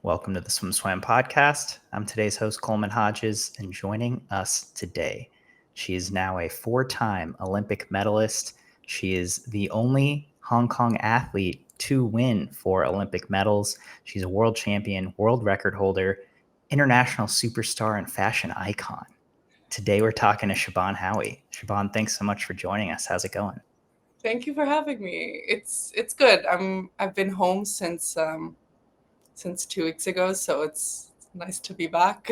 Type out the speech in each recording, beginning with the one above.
Welcome to the SwimSwam podcast. I'm today's host, Coleman Hodges, and joining us today, she is now a four-time Olympic medalist. She is the only Hong Kong athlete to win 4 Olympic medals. She's a world champion, world record holder, international superstar, and fashion icon. Today, we're talking to Siobhan Haughey. Siobhan, thanks so much for joining us. How's it going? Thank you for having me. It's good. I've been home since 2 weeks ago, so it's nice to be back.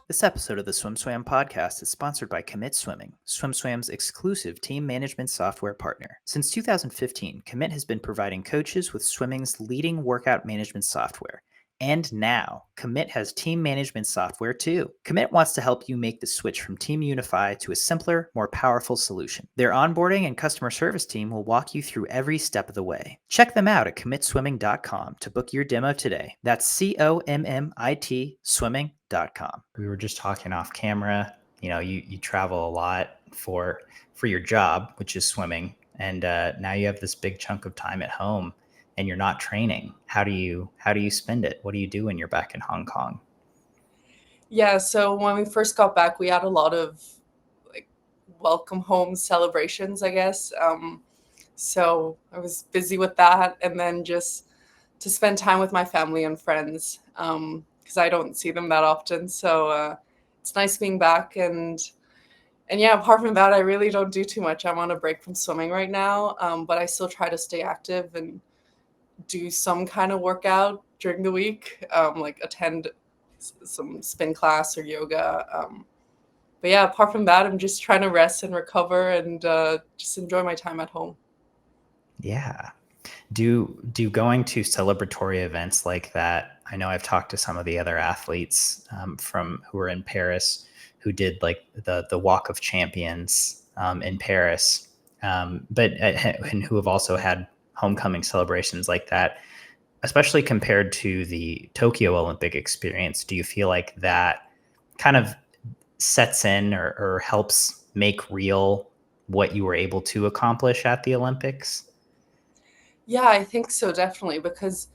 This episode of the SwimSwam podcast is sponsored by Commit Swimming, SwimSwam's exclusive team management software partner. Since 2015, Commit has been providing coaches with swimming's leading workout management software. And now, Commit has team management software too. Commit wants to help you make the switch from Team Unify to a simpler, more powerful solution. Their onboarding and customer service team will walk you through every step of the way. Check them out at commitswimming.com to book your demo today. That's COMMIT swimming.com. We were just talking off camera. You know, you travel a lot for your job, which is swimming, and now you have this big chunk of time at home and you're not training. How do you spend it? What do you do when you're back in Hong Kong? Yeah, so when we first got back, we had a lot of welcome home celebrations, I guess. So I was busy with that, and then just to spend time with my family and friends, because I don't see them that often. So it's nice being back, and yeah, apart from that, I really don't do too much. I'm on a break from swimming right now, but I still try to stay active and do some kind of workout during the week, like attend some spin class or yoga. But yeah, apart from that, I'm just trying to rest and recover and just enjoy my time at home. Yeah. Do going to celebratory events like that? I know I've talked to some of the other athletes from who were in Paris who did like the Walk of Champions in Paris, but and who have also had homecoming celebrations like that, especially compared to the Tokyo Olympic experience. Do you feel like that kind of sets in or helps make real what you were able to accomplish at the Olympics? Yeah, I think so, definitely, because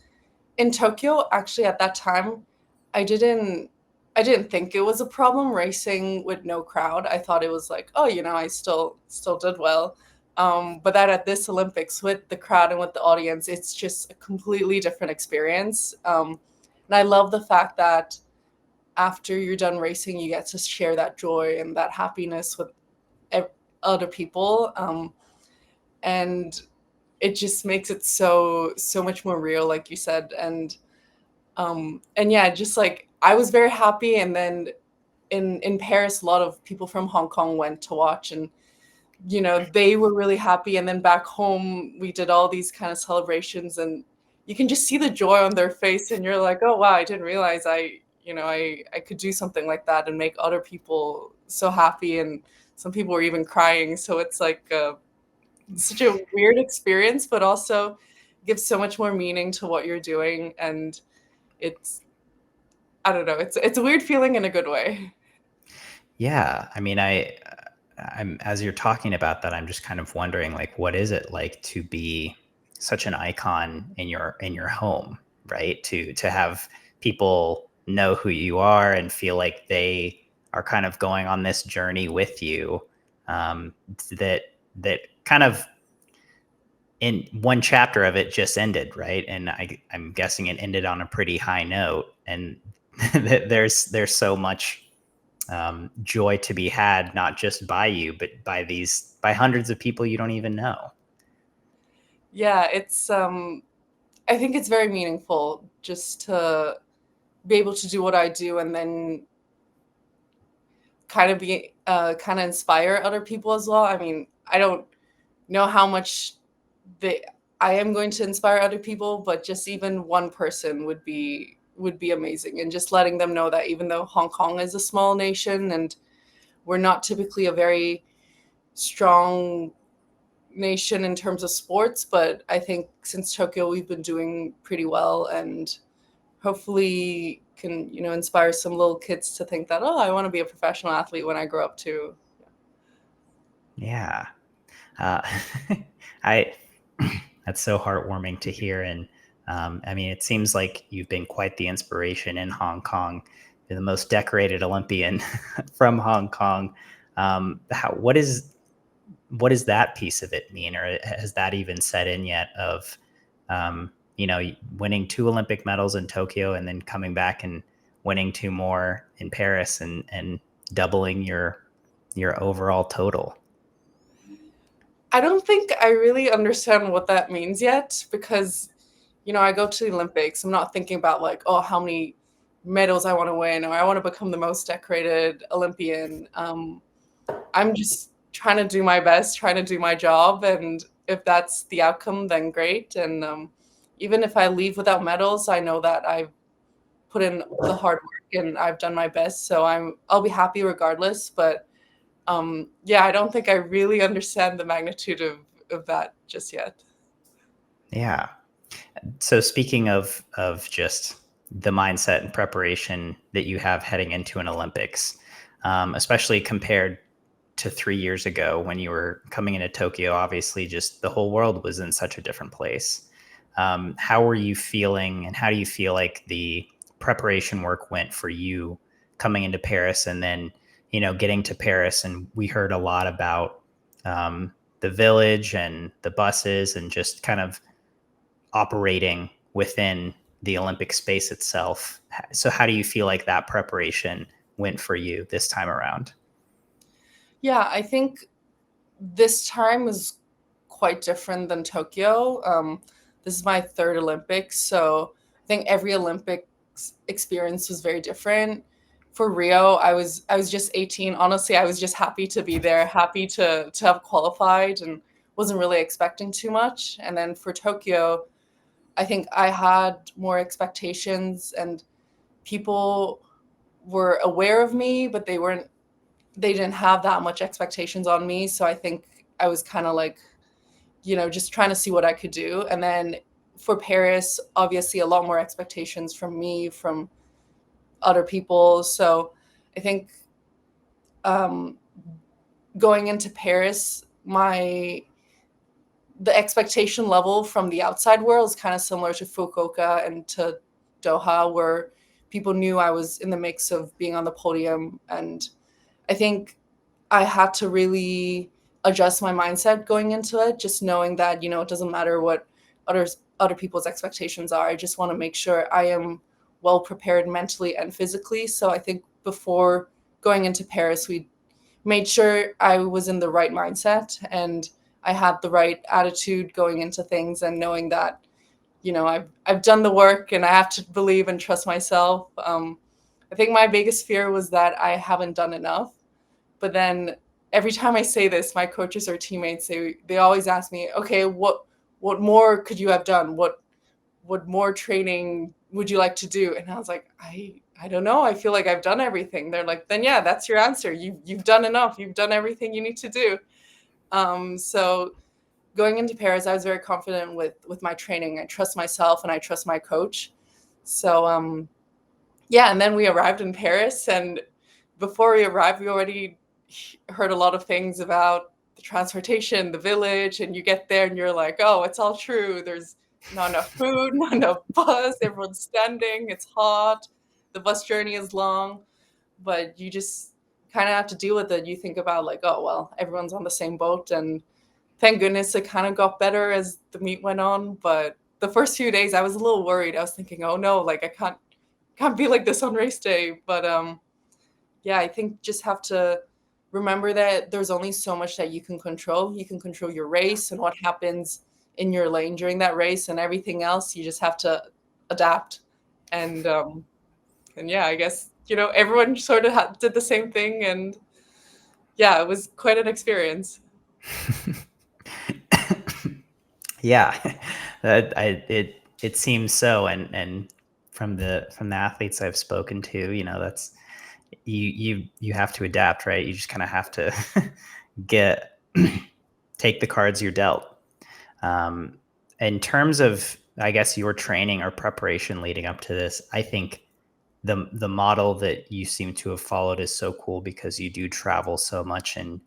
in Tokyo, actually at that time, I didn't I didn't think it was a problem racing with no crowd. I thought it was like, oh, I still did well. But that at this Olympics with the crowd and with the audience, it's just a completely different experience. And I love the fact that after you're done racing, you get to share that joy and that happiness with ev- other people. And it just makes it so much more real, like you said. And yeah, just like I was very happy. And then in Paris, a lot of people from Hong Kong went to watch, and they were really happy. And then back home, we did all these kind of celebrations, and you can just see the joy on their face, and you're like, oh wow, I didn't realize I could do something like that and make other people so happy, and some people were even crying. So it's like such a weird experience, but also gives so much more meaning to what you're doing. And it's I don't know, it's a weird feeling in a good way. Yeah, I mean, I'm as you're talking about that, I'm just kind of wondering, like, what is it like to be such an icon in your home, right? To have people know who you are and feel like they are kind of going on this journey with you. That kind of in one chapter of it just ended, right? And I'm guessing it ended on a pretty high note, and there's so much joy to be had, not just by you, but by hundreds of people you don't even know. Yeah, it's I think it's very meaningful just to be able to do what I do, and then kind of inspire other people as well. I mean, I don't know how much they I am going to inspire other people, but just even one person would be amazing. And just letting them know that even though Hong Kong is a small nation and we're not typically a very strong nation in terms of sports, but I think since Tokyo we've been doing pretty well, and hopefully can, inspire some little kids to think that, oh, I want to be a professional athlete when I grow up too. Yeah. Uh, I that's so heartwarming to hear. And I mean, it seems like you've been quite the inspiration in Hong Kong. You're the most decorated Olympian from Hong Kong. What does that piece of it mean, or has that even set in yet? Of winning 2 Olympic medals in Tokyo and then coming back and winning 2 more in Paris and doubling your overall total. I don't think I really understand what that means yet because, I go to the Olympics. I'm not thinking about like, oh, how many medals I want to win or I want to become the most decorated Olympian. I'm just trying to do my best, trying to do my job. And if that's the outcome, then great. And even if I leave without medals, I know that I've put in the hard work and I've done my best. So I'll be happy regardless. But yeah, I don't think I really understand the magnitude of that just yet. Yeah. So speaking of just the mindset and preparation that you have heading into an Olympics, especially compared to 3 years ago when you were coming into Tokyo, obviously just the whole world was in such a different place. How were you feeling, and how do you feel like the preparation work went for you coming into Paris, and then getting to Paris? And we heard a lot about the village and the buses and just kind of operating within the Olympic space itself. So how do you feel like that preparation went for you this time around? Yeah, I think this time was quite different than Tokyo. This is my third Olympics, so I think every Olympics experience was very different. For Rio, I was just 18. Honestly, I was just happy to be there, happy to have qualified, and wasn't really expecting too much. And then for Tokyo, I think I had more expectations, and people were aware of me, but they didn't have that much expectations on me. So I think I was kind of like, just trying to see what I could do. And then for Paris, obviously a lot more expectations from me, from other people. So I think um, going into Paris, the expectation level from the outside world is kind of similar to Fukuoka and to Doha, where people knew I was in the mix of being on the podium. And I think I had to really adjust my mindset going into it, just knowing that, it doesn't matter what other people's expectations are. I just want to make sure I am well prepared mentally and physically. So I think before going into Paris, we made sure I was in the right mindset and I had the right attitude going into things, and knowing that, I've done the work and I have to believe and trust myself. I think my biggest fear was that I haven't done enough. But then every time I say this, my coaches or teammates, they always ask me, okay, what more could you have done? What more training would you like to do? And I was like, I don't know. I feel like I've done everything. They're like, then yeah, that's your answer. You've done enough. You've done everything you need to do. So going into Paris, I was very confident with my training. I trust myself and I trust my coach. So yeah, and then we arrived in Paris, and before we arrived, we already heard a lot of things about the transportation, the village, and you get there and you're like, oh, it's all true. There's not enough food, not enough bus, everyone's standing, it's hot, the bus journey is long, but you just kind of have to deal with it. You think about like, oh, well, everyone's on the same boat, and thank goodness it kind of got better as the meet went on. But the first few days I was a little worried. I was thinking, oh no, like I can't be like this on race day. But yeah, I think just have to remember that there's only so much that you can control. You can control your race and what happens in your lane during that race, and everything else you just have to adapt. And yeah, I guess everyone sort of did the same thing, and yeah, it was quite an experience. Yeah, it seems so. And from the athletes I've spoken to, that's you have to adapt, right? You just kind of have to get take the cards you're dealt. In terms of, I guess, your training or preparation leading up to this, I think the model that you seem to have followed is so cool because you do travel so much. And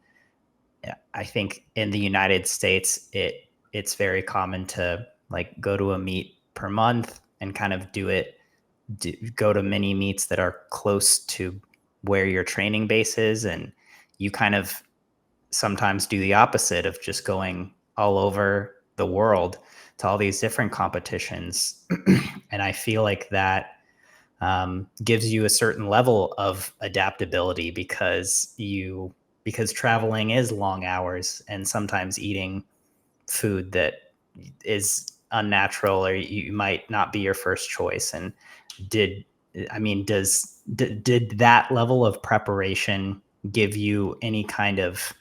I think in the United States, it's very common to like go to a meet per month and kind of go to mini meets that are close to where your training base is. And you kind of sometimes do the opposite of just going all over the world to all these different competitions. And I feel like that gives you a certain level of adaptability because traveling is long hours and sometimes eating food that is unnatural or you might not be your first choice. And did that level of preparation give you any kind of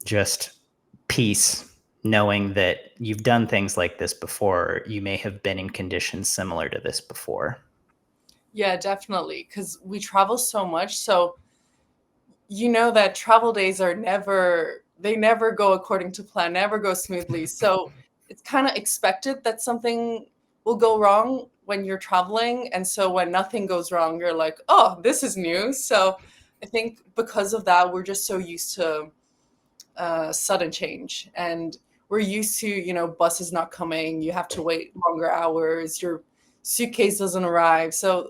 just peace knowing that you've done things like this before, you may have been in conditions similar to this before? Yeah, definitely. Because we travel so much. So, that travel days they never go according to plan, never go smoothly. So it's kind of expected that something will go wrong when you're traveling. And so when nothing goes wrong, you're like, oh, this is new. So I think because of that, we're just so used to sudden change. And we're used to, buses not coming, you have to wait longer hours, your suitcase doesn't arrive. So,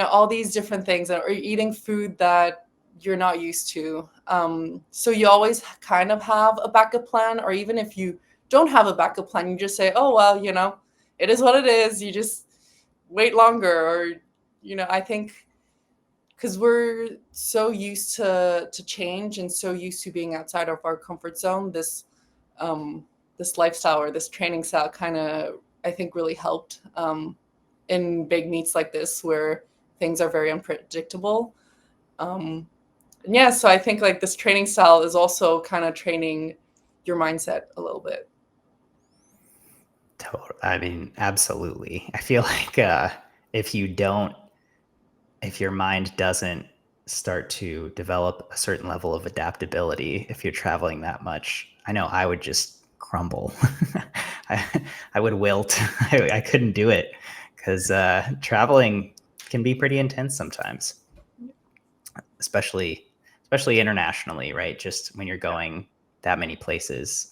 all these different things, or eating food that you're not used to. So you always kind of have a backup plan, or even if you don't have a backup plan, you just say, oh, well, it is what it is. You just wait longer. Or, I think because we're so used to change and so used to being outside of our comfort zone, this lifestyle or this training style kind of, I think, really helped in big meets like this where things are very unpredictable. So I think like this training style is also kind of training your mindset a little bit. I mean, absolutely. I feel like if your mind doesn't start to develop a certain level of adaptability, if you're traveling that much, I know I would just crumble. I would wilt. I couldn't do it because traveling can be pretty intense sometimes, especially internationally, right? Just when you're going that many places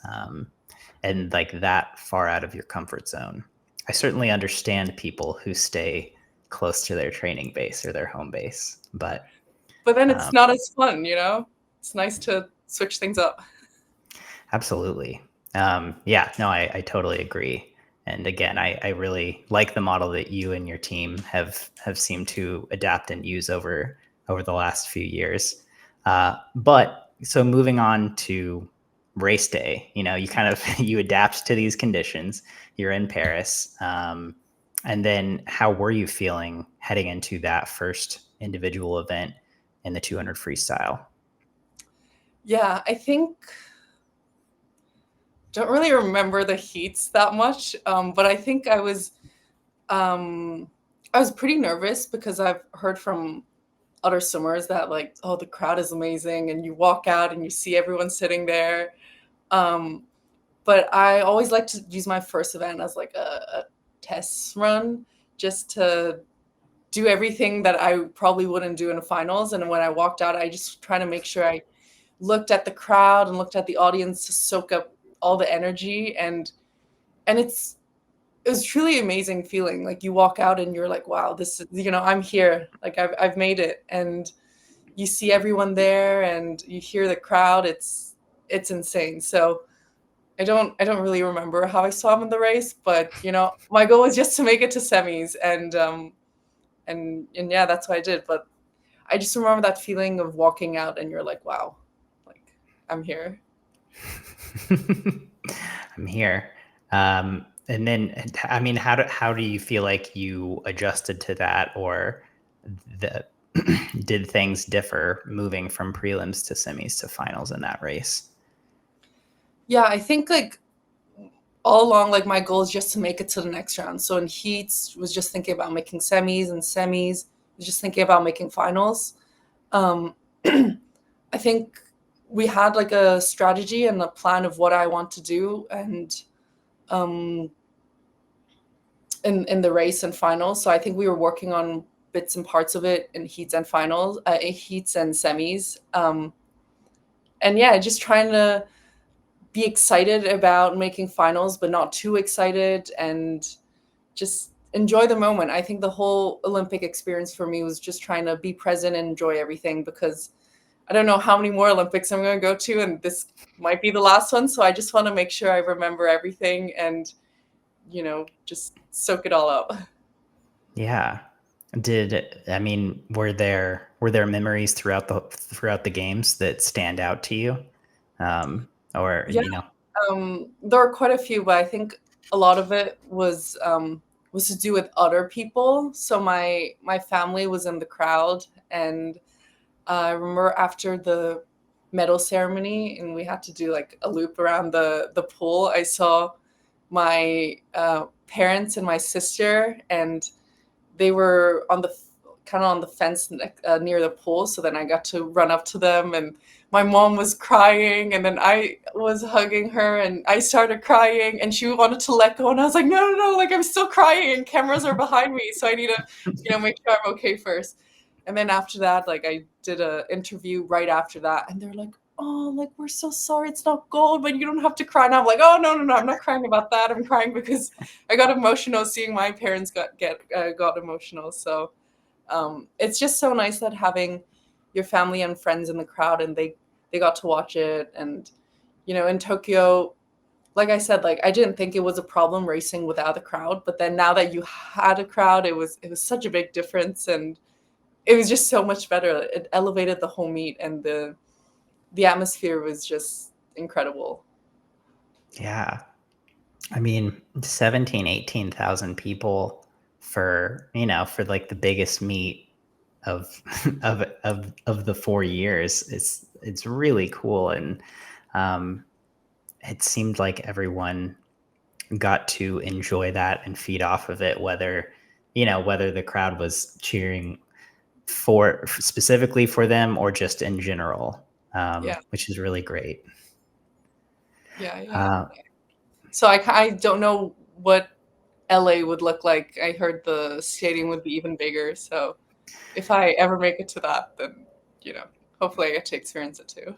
and like that far out of your comfort zone. I certainly understand people who stay close to their training base or their home base, but then it's not as fun, It's nice to switch things up. Absolutely. I totally agree. And again, I really like the model that you and your team have seemed to adapt and use over the last few years. But so moving on to race day, you kind of you adapt to these conditions. You're in Paris, and then how were you feeling heading into that first individual event in the 200 freestyle? Yeah, I think don't really remember the heats that much, but I think I was pretty nervous because I've heard from other swimmers that like, oh, the crowd is amazing, and you walk out and you see everyone sitting there. Um, but I always like to use my first event as like a test run, just to do everything that I probably wouldn't do in the finals. And when I walked out, I just try to make sure I looked at the crowd and looked at the audience to soak up all the energy. And it was truly amazing feeling. Like you walk out and you're like, wow, this is, I'm here. Like I've made it. And you see everyone there and you hear the crowd. It's insane. So I don't really remember how I swam in the race, but my goal was just to make it to semis, and yeah, that's what I did. But I just remember that feeling of walking out and you're like, wow, like I'm here. I'm here. And then, I mean, how do you feel like you adjusted to that, or did things differ moving from prelims to semis to finals in that race? Yeah, I think like all along, like my goal is just to make it to the next round. So in heats, was just thinking about making semis, and semis was just thinking about making finals. Um, I think we had like a strategy and a plan of what I want to do, and in the race and finals. So I think we were working on bits and parts of it in heats and finals, heats and semis. And yeah, just trying to be excited about making finals, but not too excited, and just enjoy the moment. I think the whole Olympic experience for me was just trying to be present and enjoy everything, because I don't know how many more Olympics I'm going to go to, and this might be the last one. So I just want to make sure I remember everything and, just soak it all up. Yeah. Were there memories throughout the games that stand out to you? Or, Yeah, there are quite a few, but I think a lot of it was to do with other people. So my family was in the crowd, and I remember after the medal ceremony, and we had to do like a loop around the pool. I saw my parents and my sister, and they were on the kind of on the fence near the pool. So then I got to run up to them, and my mom was crying, and then I was hugging her, and I started crying, and she wanted to let go, and I was like, no, no, no, like I'm still crying, and cameras are behind me, so I need to, make sure I'm okay first. And then after that, like I did a interview right after that, and they're like, oh, like we're so sorry, it's not gold, but you don't have to cry. And I'm like, oh, no, no, no, I'm not crying about that. I'm crying because I got emotional seeing my parents got emotional. So it's just so nice that having your family and friends in the crowd, and they got to watch it. And in Tokyo, like I said, like I didn't think it was a problem racing without a crowd, but then now that you had a crowd, it was such a big difference, and it was just so much better. It elevated the whole meet, and the atmosphere was just incredible. Yeah. 17, 18,000 people for like the biggest meet of of the 4 years. It's really cool. And it seemed like everyone got to enjoy that and feed off of it, whether the crowd was cheering specifically for them or just in general, Yeah, which is really great. yeah, yeah. Uh, So I don't know what LA would look like. I heard the stadium would be even bigger. So if I ever make it to that, then hopefully I get to experience it too.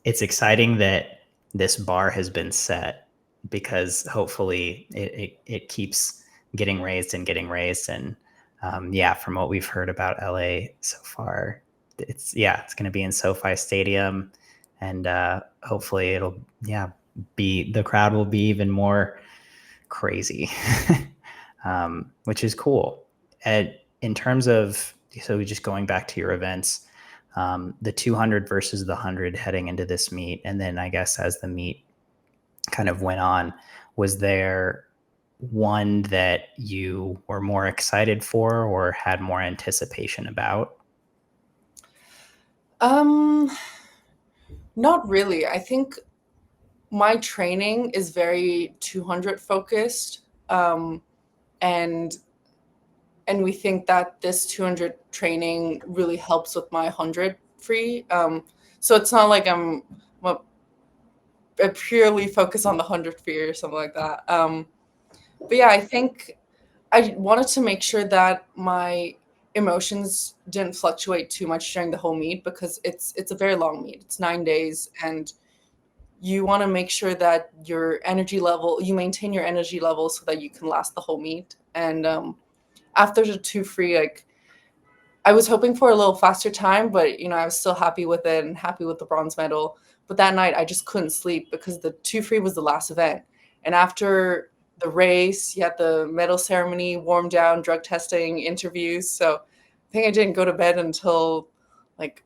It's exciting that this bar has been set, because hopefully it keeps getting raised and getting raised. And from what we've heard about LA so far, it's going to be in SoFi Stadium, and hopefully it'll be, the crowd will be even more crazy, which is cool. In terms of, so just going back to your events, the 200 versus the 100 heading into this meet, and then I guess as the meet kind of went on, was there one that you were more excited for or had more anticipation about? Not really. I think my training is very 200 focused, and we think that this 200 training really helps with my 100 free. So it's not like I'm purely focused on the 100 free or something like that. But yeah, I think I wanted to make sure that my emotions didn't fluctuate too much during the whole meet, because it's a very long meet. It's 9 days, and you want to make sure that you maintain your energy level so that you can last the whole meet. And after the two free, like I was hoping for a little faster time, but I was still happy with it and happy with the bronze medal. But that night I just couldn't sleep, because the two free was the last event. And after the race, you had the medal ceremony, warm down, drug testing, interviews. So I think I didn't go to bed until like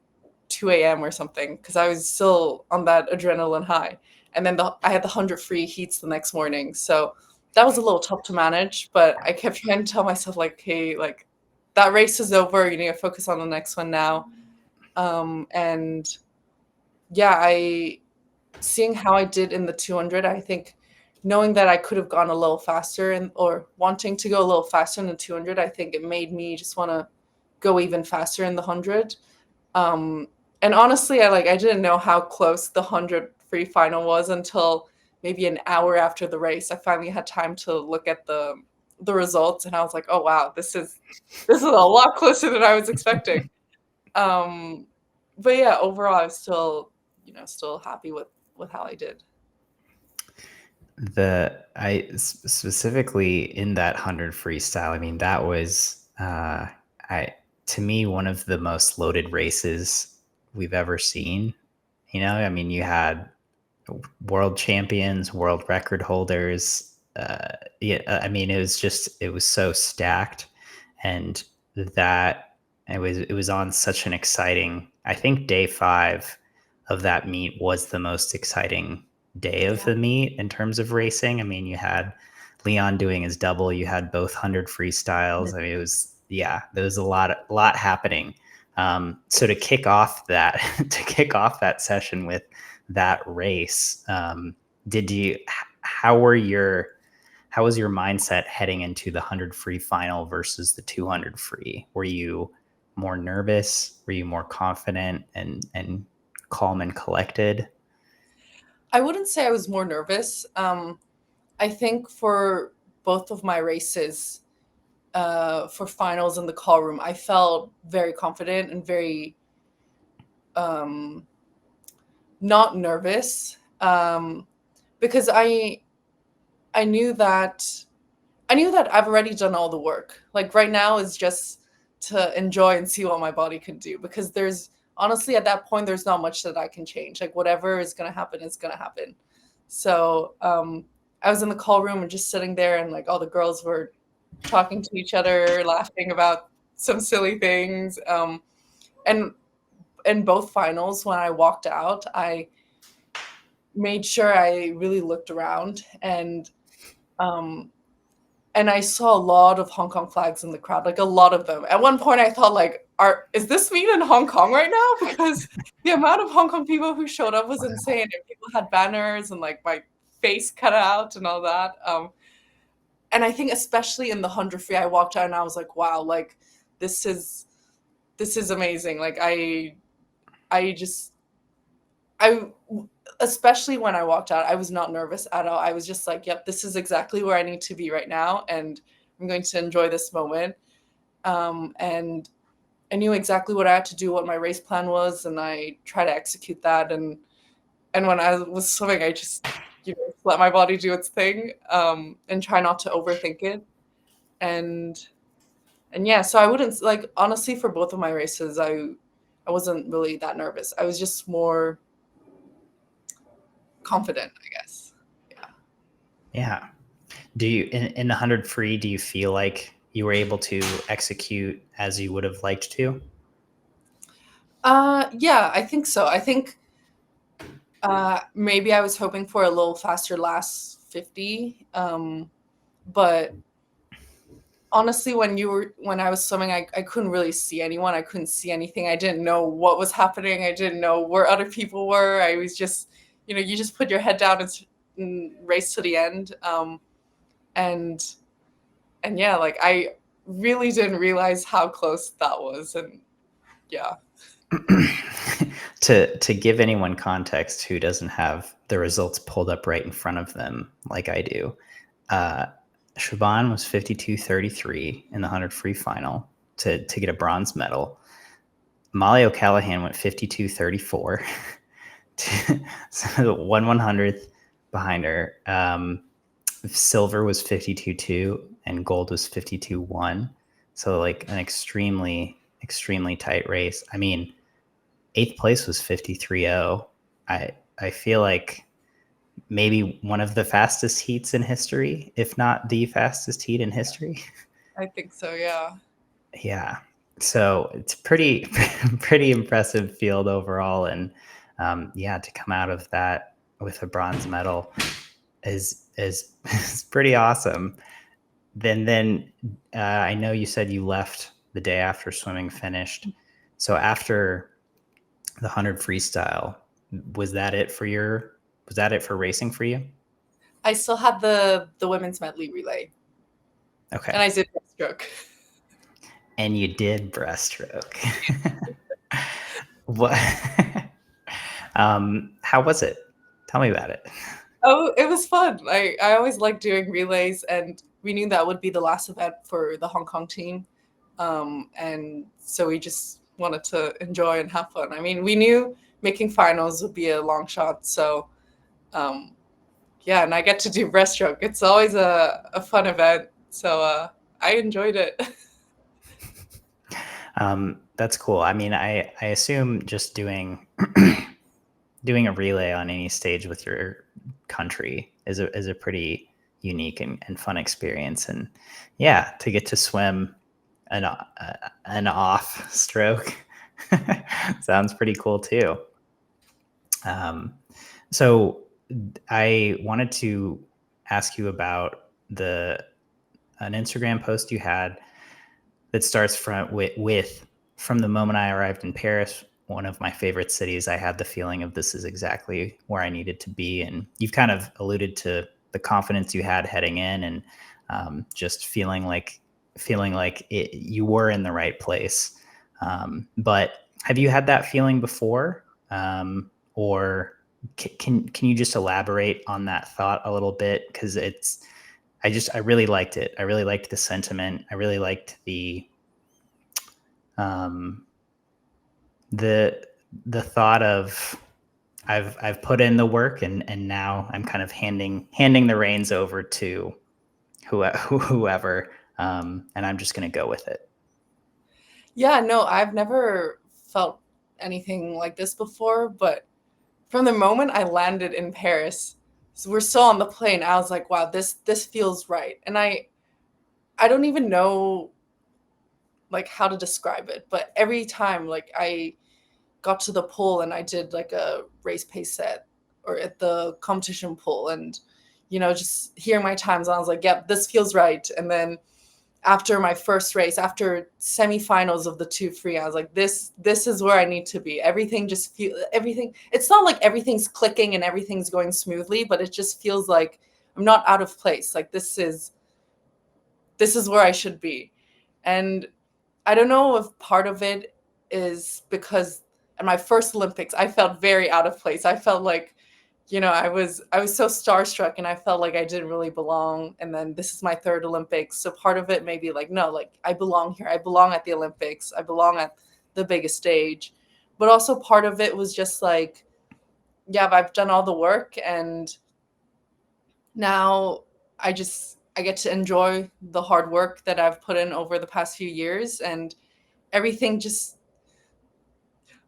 2 a.m. or something, because I was still on that adrenaline high. And then I had the 100 free heats the next morning. So that was a little tough to manage, but I kept trying to tell myself, like, hey, like that race is over. You need to focus on the next one now. And yeah, seeing how I did in the 200, I think knowing that I could have gone a little faster, or wanting to go a little faster in the 200, I think it made me just want to go even faster in the 100. And honestly, I didn't know how close the 100 free final was until maybe an hour after the race. I finally had time to look at the results, and I was like, "Oh wow, this is a lot closer than I was expecting." Um, but yeah, overall, I was still, still happy with how I did. Specifically in that 100 freestyle, I mean, that was I to me one of the most loaded races we've ever seen. I mean, you had world champions, world record holders. Yeah, I mean, it was so stacked, and that it was on such an exciting. I think day 5 of that meet was the most exciting day of Yeah. the meet in terms of racing. I mean, you had Leon doing his double. You had both 100 freestyles. I mean, there was a lot happening. So to kick off that session with that race, how was your mindset heading into the 100 free final versus the 200 free? Were you more nervous? Were you more confident and calm and collected? I wouldn't say I was more nervous. I think for both of my races, for finals in the call room, I felt very confident and very not nervous, because I knew that I've already done all the work. Like right now is just to enjoy and see what my body can do, because there's honestly at that point there's not much that I can change. Like whatever is gonna happen is gonna happen. So I was in the call room and just sitting there, and like all the girls were talking to each other, laughing about some silly things. And in both finals, when I walked out, I made sure I really looked around, um, and I saw a lot of Hong Kong flags in the crowd, like a lot of them. At one point, I thought, like, is this meet in Hong Kong right now? Because the amount of Hong Kong people who showed up was insane. And people had banners and like my face cut out and all that. And I think especially in the 100 free, I walked out and I was like, wow, like this is amazing. Like I just I especially when I walked out, I was not nervous at all. I was just like, yep, this is exactly where I need to be right now, and I'm going to enjoy this moment. And I knew exactly what I had to do, what my race plan was, and I try to execute that. And when I was swimming, I just let my body do its thing, and try not to overthink it. And yeah, so I wouldn't like honestly for both of my races, I wasn't really that nervous. I was just more confident, I guess. Yeah. Yeah. Do you in the 100 free, do you feel like you were able to execute as you would have liked to? Yeah, I think so. I think maybe I was hoping for a little faster last 50. But honestly, when I was swimming, I couldn't really see anyone. I couldn't see anything. I didn't know what was happening. I didn't know where other people were. I was just, you just put your head down and race to the end. And yeah, like I really didn't realize how close that was. And yeah. To give anyone context who doesn't have the results pulled up right in front of them like I do, uh, Siobhan was 52:33 in the 100 free final to get a bronze medal. Molly O'Callaghan went 52:34 so 1/100th behind her. Silver was 52.2 and gold was 52.1. So like an extremely tight race. I mean, 8th place was 53.0. I feel like maybe one of the fastest heats in history, if not the fastest heat in history. I think so, yeah. Yeah. So it's pretty impressive field overall, and yeah, to come out of that with a bronze medal is is pretty awesome. Then I know you said you left the day after swimming finished. So after the 100 freestyle, was that it for racing for you? I still had the women's medley relay, Okay. and I did breaststroke. And you did breaststroke. What? How was it? Tell me about it. Oh, it was fun. I always liked doing relays, and we knew that would be the last event for the Hong Kong team. And so we just wanted to enjoy and have fun. I mean, we knew making finals would be a long shot. So, um, yeah, and I get to do breaststroke. It's always a fun event. So I enjoyed it. That's cool. I mean, I assume just doing doing a relay on any stage with your country is a pretty unique and fun experience. And yeah, to get to swim an off stroke sounds pretty cool too. So I wanted to ask you about an Instagram post you had that starts with from the moment I arrived in Paris, one of my favorite cities. I had the feeling of this is exactly where I needed to be. And you've kind of alluded to the confidence you had heading in, and just feeling like you were in the right place. But have you had that feeling before, or can you just elaborate on that thought a little bit? Because I really liked it. I really liked the sentiment. I really liked um, the thought of I've put in the work, and now I'm kind of handing the reins over to whoever, and I'm just going to go with it. Yeah, no, I've never felt anything like this before, but from the moment I landed in Paris, so we're still on the plane, I was like, wow, this feels right. And I don't even know like how to describe it, but every time like I got to the pool and I did like a race pace set or at the competition pool, and just hearing my times, I was like, yep, this feels right. And then after my first race, after semifinals of the 2 free, I was like, this is where I need to be. Everything just everything. It's not like everything's clicking and everything's going smoothly, but it just feels like I'm not out of place. Like this is where I should be. And I don't know if part of it is because at my first Olympics, I felt very out of place. I felt like, I was so starstruck and I felt like I didn't really belong. And then this is my third Olympics. So part of it may be like, no, like I belong here. I belong at the Olympics. I belong at the biggest stage. But also part of it was just like, yeah, I've done all the work, and now I get to enjoy the hard work that I've put in over the past few years, and everything just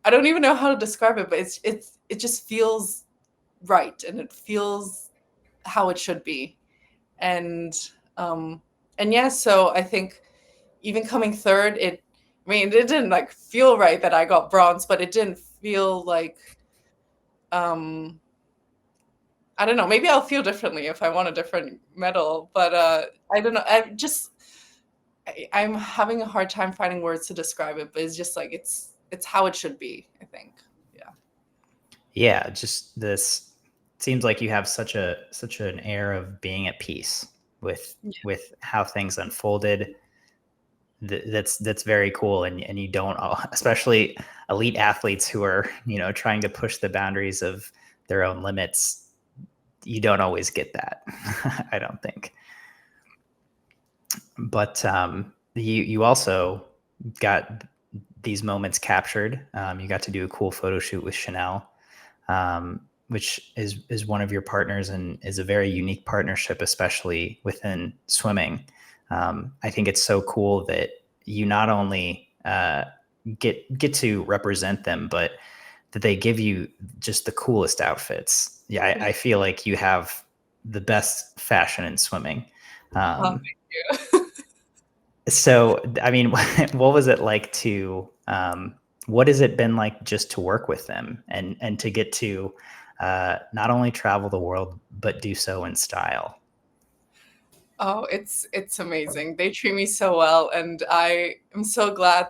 I don't even know how to describe it, but it just feels right, and it feels how it should be. And um and yeah, so I think even coming third, it didn't like feel right that I got bronze, but it didn't feel like um I don't know, maybe I'll feel differently if I want a different medal, but I don't know. I'm having a hard time finding words to describe it, but it's just like it's how it should be, I think. Yeah. Yeah, just this seems like you have such an air of being at peace with how things unfolded. That's very cool, and you don't especially elite athletes who are trying to push the boundaries of their own limits. You don't always get that. I don't think. But you also got these moments captured. You got to do a cool photo shoot with Chanel, which is one of your partners and is a very unique partnership, especially within swimming. I think it's so cool that you not only get to represent them, but that they give you just the coolest outfits. Yeah, I feel like you have the best fashion in swimming. Oh, Um, thank you. so, I mean, what was it like what has it been like just to work with them and to get to not only travel the world, but do so in style? Oh, it's amazing. They treat me so well, and I am so glad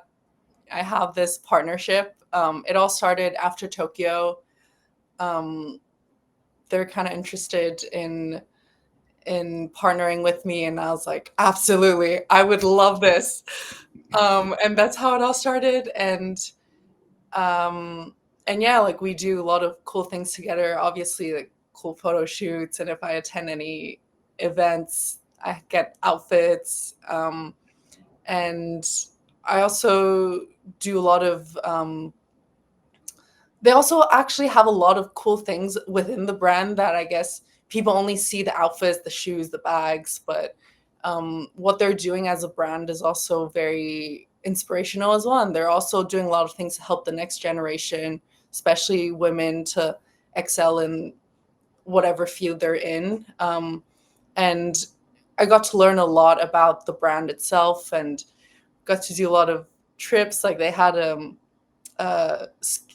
I have this partnership. It all started after Tokyo. Um, they're kind of interested in partnering with me, and I was like, absolutely, I would love this. And that's how it all started. Um, and yeah, like we do a lot of cool things together. Obviously, like cool photo shoots, and if I attend any events, I get outfits. And I also do a lot of. They also actually have a lot of cool things within the brand that I guess people only see the outfits, the shoes, the bags, but what they're doing as a brand is also very inspirational as well. And they're also doing a lot of things to help the next generation, especially women, to excel in whatever field they're in. And I got to learn a lot about the brand itself and got to do a lot of trips. Like they had uh,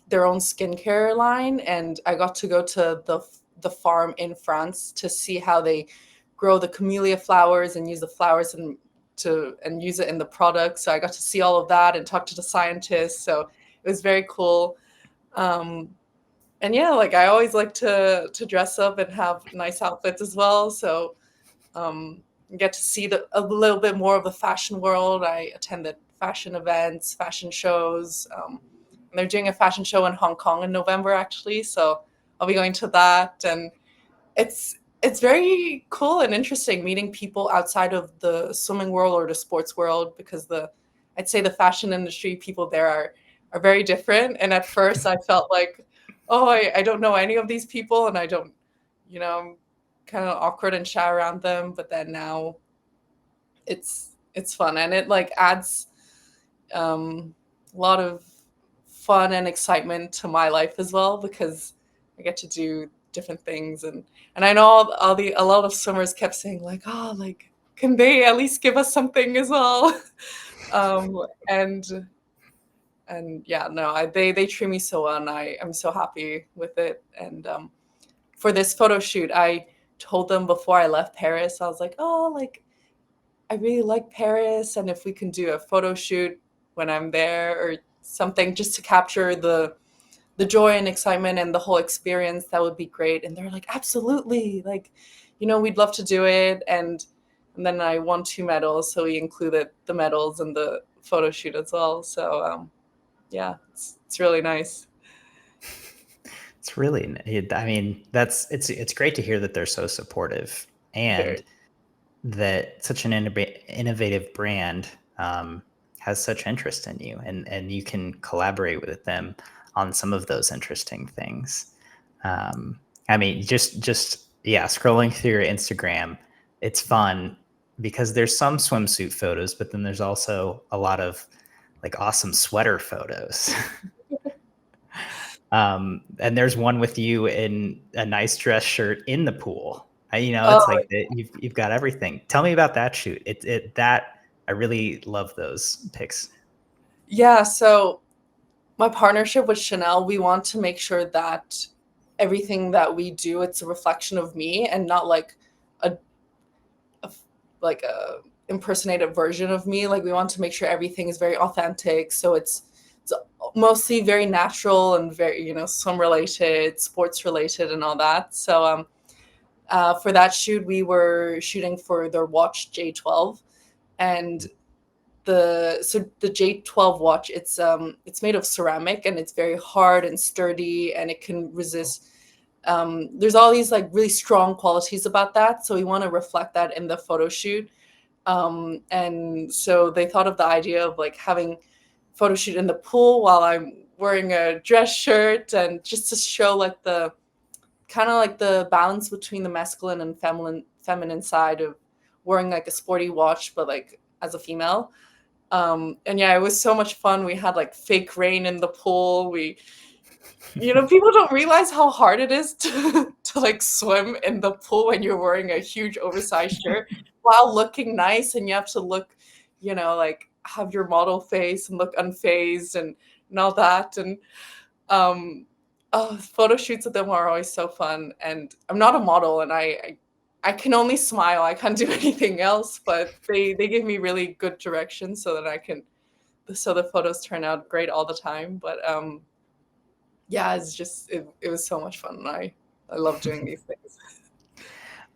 their own skincare line, and I got to go to the farm in France to see how they grow the camellia flowers and use the flowers and use it in the product. So I got to see all of that and talk to the scientists. So it was very cool. Um, and yeah, like I always like to dress up and have nice outfits as well. So get to see a little bit more of the fashion world. I attended fashion events, fashion shows. And they're doing a fashion show in Hong Kong in November, actually. So I'll be going to that, and it's very cool and interesting meeting people outside of the swimming world or the sports world, because I'd say the fashion industry people there are very different. And at first, I felt like, oh, I don't know any of these people, and I don't, I'm kind of awkward and shy around them. But then now, it's fun, and it like adds a lot of fun and excitement to my life as well, because I get to do different things. And I know a lot of swimmers kept saying like, oh, like can they at least give us something as well? um and yeah, no, they treat me so well, and I'm so happy with it. And for this photo shoot, I told them before I left Paris, I was like, oh, like I really like Paris, and if we can do a photo shoot when I'm there or something, just to capture the joy and excitement and the whole experience, that would be great. And they're like, absolutely, like, we'd love to do it. And then I won 2 medals, so we included the medals in the photo shoot as well. So yeah, it's really nice. It's really, I mean, it's great to hear that they're so supportive, and that such an innovative brand has such interest in you, and you can collaborate with them on some of those interesting things. I mean, just yeah, scrolling through your Instagram, it's fun because there's some swimsuit photos, but then there's also a lot of like awesome sweater photos. And there's one with you in a nice dress shirt in the pool. It's Oh like you've got everything. Tell me about that shoot. I really love those pics. yeah, so my partnership with Chanel, we want to make sure that everything that we do, it's a reflection of me and not like a, a like a impersonated version of me. Like we want to make sure everything is very authentic. So it's mostly very natural and very, swim related, sports related, and all that. So for that shoot, we were shooting for their watch J12, and the J12 watch, it's made of ceramic, and it's very hard and sturdy, and it can resist. There's all these like really strong qualities about that, so we want to reflect that in the photo shoot. And so they thought of the idea of like having photo shoot in the pool while I'm wearing a dress shirt, and just to show like the kind of like the balance between the masculine and feminine side of wearing like a sporty watch, but like as a female. And yeah, it was so much fun. We had like fake rain in the pool. People don't realize how hard it is to like swim in the pool when you're wearing a huge oversized shirt while looking nice, and you have to look, like have your model face and look unfazed and all that. And um, oh, photo shoots with them are always so fun. And I'm not a model, and I can only smile. I can't do anything else, but they give me really good direction so that so the photos turn out great all the time. But yeah, it was so much fun. And I love doing these things.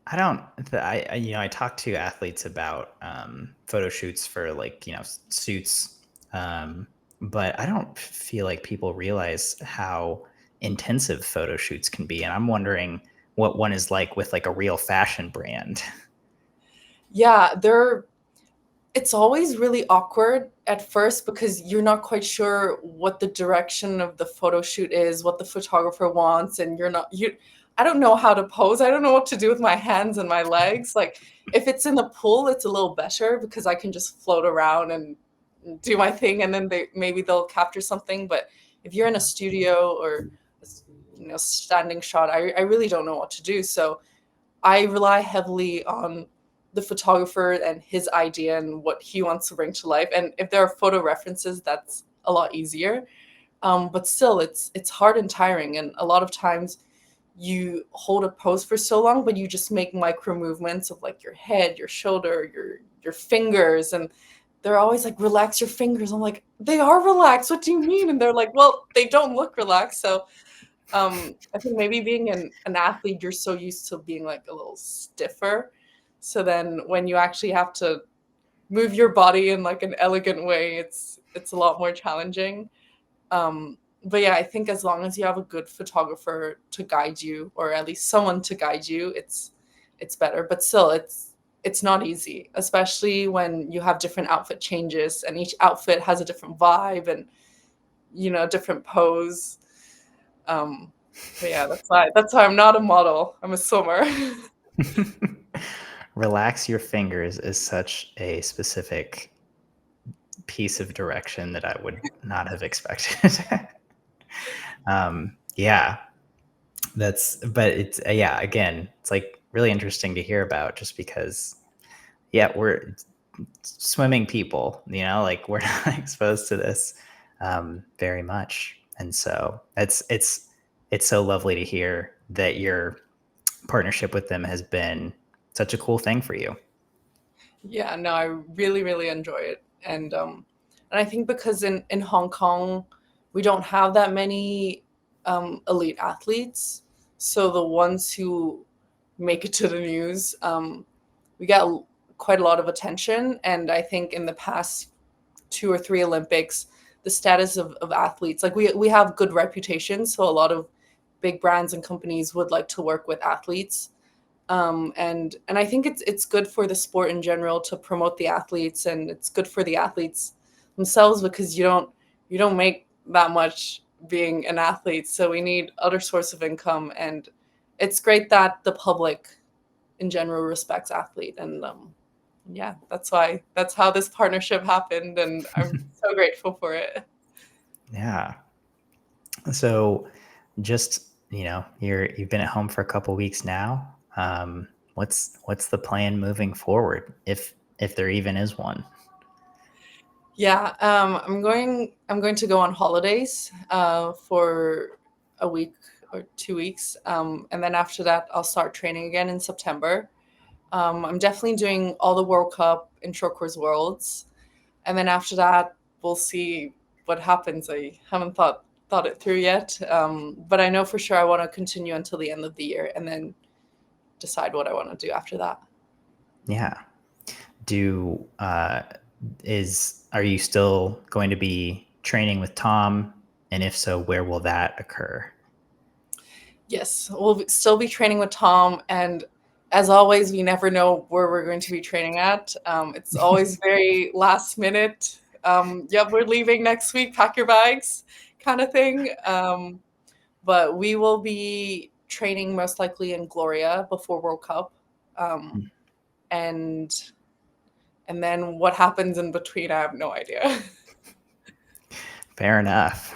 I don't. I talk to athletes about photo shoots for like suits, but I don't feel like people realize how intensive photo shoots can be, and I'm wondering what one is like with like a real fashion brand. Yeah, it's always really awkward at first because you're not quite sure what the direction of the photo shoot is, what the photographer wants, and you're not you I don't know how to pose. I don't know what to do with my hands and my legs. Like if it's in the pool, it's a little better because I can just float around and do my thing and then they'll capture something. But if you're in a studio or standing shot, I really don't know what to do. So I rely heavily on the photographer and his idea and what he wants to bring to life. And if there are photo references, that's a lot easier. But still, it's hard and tiring. And a lot of times, you hold a pose for so long, but you just make micro movements of like your head, your shoulder, your fingers, and they're always like, "Relax your fingers." I'm like, "They are relaxed. What do you mean?" And they're like, "Well, they don't look relaxed." So I think maybe being an athlete, you're so used to being like a little stiffer. So then when you actually have to move your body in like an elegant way, it's a lot more challenging. But yeah, I think as long as you have a good photographer to guide you, or at least someone to guide you, it's better. But still, it's not easy, especially when you have different outfit changes and each outfit has a different vibe and different pose. Um, but yeah, that's why I'm not a model. I'm a swimmer. Relax your fingers is such a specific piece of direction that I would not have expected. Yeah, but it's yeah, again, it's like really interesting to hear about just because, yeah, we're swimming people, like we're not exposed to this very much. And so it's so lovely to hear that your partnership with them has been such a cool thing for you. Yeah, no, I really, really enjoy it. And I think because in Hong Kong, we don't have that many elite athletes. So the ones who make it to the news, we get quite a lot of attention. And I think in the past 2 or 3 Olympics, the status of athletes, like we have good reputation. So a lot of big brands and companies would like to work with athletes. And I think it's good for the sport in general to promote the athletes, and it's good for the athletes themselves because you don't make that much being an athlete, so we need other source of income, and it's great that the public in general respects athlete, and yeah, that's how this partnership happened, and I'm so grateful for it. Yeah. So just, you've been at home for a couple weeks now. What's the plan moving forward, if there even is one? Yeah, I'm going to go on holidays for a week or 2 weeks, and then after that, I'll start training again in September. I'm definitely doing all the World Cup and short course worlds, and then after that, we'll see what happens. I haven't thought it through yet, but I know for sure I want to continue until the end of the year, and then decide what I want to do after that. Yeah. Do are you still going to be training with Tom? And if so, where will that occur? Yes, we'll still be training with Tom, and as always, we never know where we're going to be training at. It's always very last minute. Yep, we're leaving next week. Pack your bags, kind of thing. But we will be training most likely in Gloria before World Cup, um, and and then what happens in between, I have no idea. Fair enough.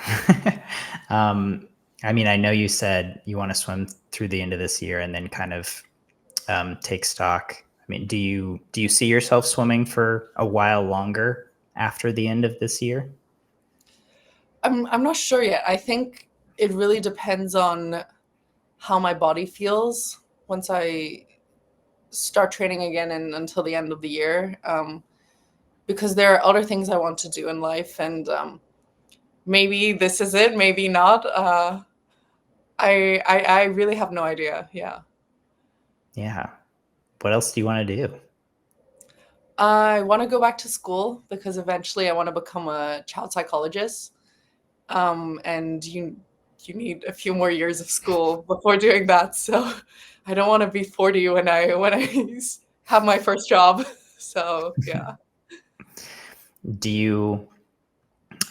um, I mean, I know you said you want to swim through the end of this year and then kind of take stock. I mean, do you see yourself swimming for a while longer after the end of this year? I'm not sure yet. I think it really depends on how my body feels once I start training again and until the end of the year, because there are other things I want to do in life, and maybe this is it, maybe not. I really have no idea. Yeah. Yeah. what else do you want to do? I want to go back to school because eventually I want to become a child psychologist. And you need a few more years of school before doing that. So I don't want to be 40 when I have my first job. So yeah.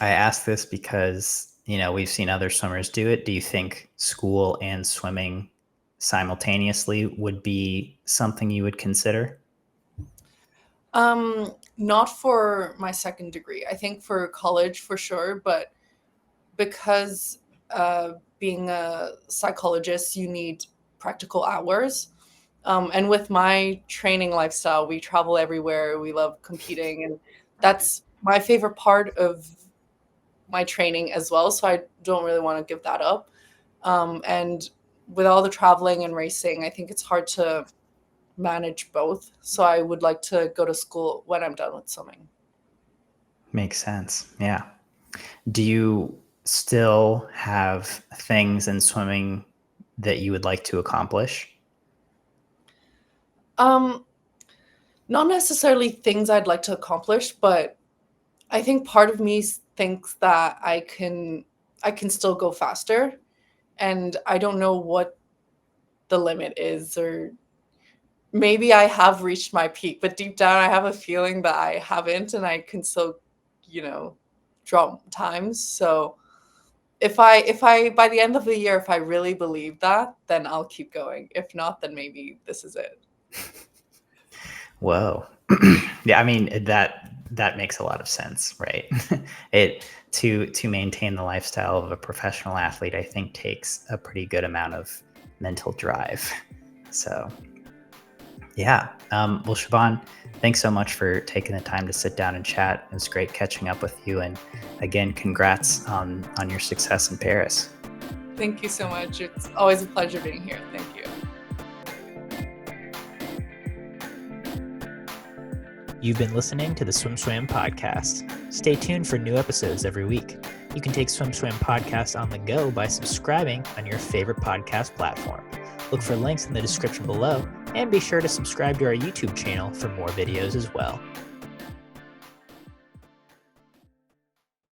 I ask this because, we've seen other swimmers do it. Do you think school and swimming simultaneously would be something you would consider? Not for my second degree. I think for college for sure, but because being a psychologist, you need practical hours. And with my training lifestyle, we travel everywhere. We love competing, and that's my favorite part of my training as well. So I don't really want to give that up. And with all the traveling and racing, I think it's hard to manage both. So I would like to go to school when I'm done with swimming. Makes sense. Yeah. Do you still have things in swimming that you would like to accomplish? Um, Not necessarily things I'd like to accomplish, but I think part of me thinks that I can still go faster, and I don't know what the limit is, or maybe I have reached my peak, but deep down I have a feeling that I haven't, and I can still, you know, drop times. So if I by the end of the year, if I really believe that, then I'll keep going. If not, then maybe this is it. Whoa. Yeah, I mean that makes a lot of sense, right? It to maintain the lifestyle of a professional athlete, I think takes a pretty good amount of mental drive. So yeah. Well, Siobhan, thanks so much for taking the time to sit down and chat. It was great catching up with you. And again, congrats on your success in Paris. Thank you so much. It's always a pleasure being here. Thank you. You've been listening to the SwimSwam podcast. Stay tuned for new episodes every week. You can take SwimSwam podcast on the go by subscribing on your favorite podcast platform. Look for links in the description below, and be sure to subscribe to our YouTube channel for more videos as well.